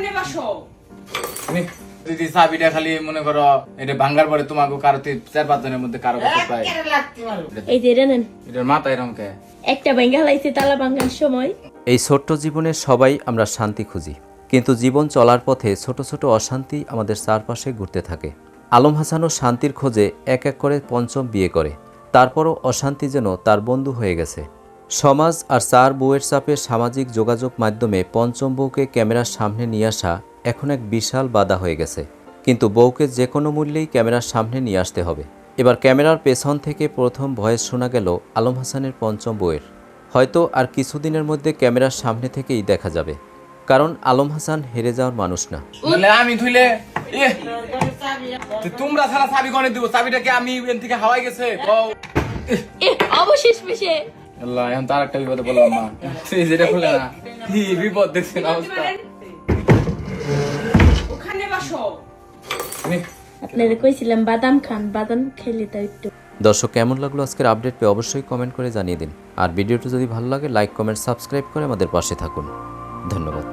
ওখানে বসো। দিদি চাবিটা খালি মনে করো এটা ভাঙ্গার পরে তোমাকে কারো 4-5 জনের মধ্যে কারো কাছে পাই। এই যে এটা নেন, এটার মাথা এরকম কে? একটা ভাঙ্গা লাইছে তালা ভাঙ্গার সময়। এই ছোট্ট জীবনে সবাই আমরা শান্তি খুঁজি, কিন্তু জীবন চলার পথে ছোট ছোট অশান্তি আমাদের চারপাশে ঘুরতে থাকে। আলম হাসানও শান্তির খোঁজে এক এক করে পঞ্চম বিয়ে করে, তারপরও অশান্তি যেন তার বন্ধু হয়ে গেছে। সমাজ আর 4 বউয়ের চাপে সামাজিক যোগাযোগ মাধ্যমে পঞ্চম বউকে ক্যামেরার সামনে নিয়ে আসা এখন এক বিশাল বাধা হয়ে গেছে। কিন্তু বউকে যে কোনো মূল্যেই ক্যামেরার সামনে নিয়ে আসতে হবে। এবার ক্যামেরার পেছন থেকে প্রথম ভয়েস শোনা গেল আলম হাসানের পঞ্চম বউয়ের। হয়তো আর কিছুদিনের মধ্যে ক্যামেরার সামনে থেকেই দেখা যাবে, কারণ আলম হাসান হেরে যাওয়ার মানুষ না। আমি ধুইলে তোমরা সারা চাবি গনে দিব, চাবিটাকে আমি এখান থেকে হাওয়াই গেছে। অবশেষ পেশে আল্লাহ, এখন তার একটা বিপদে বললাম মা, যেটা খুলে না কি বিপদ দেখছেন অবস্থা। ওখানে বসো। আপনারা কইছিলাম বাদাম খান, বাদাম খেলে তাই একটু। দর্শক, কেমন লাগলো আজকের আপডেট পেয়ে অবশ্যই কমেন্ট করে জানিয়ে দিন। আর ভিডিওটি যদি ভালো লাগে লাইক, কমেন্ট, সাবস্ক্রাইব করে আমাদের পাশে থাকুন। ধন্যবাদ।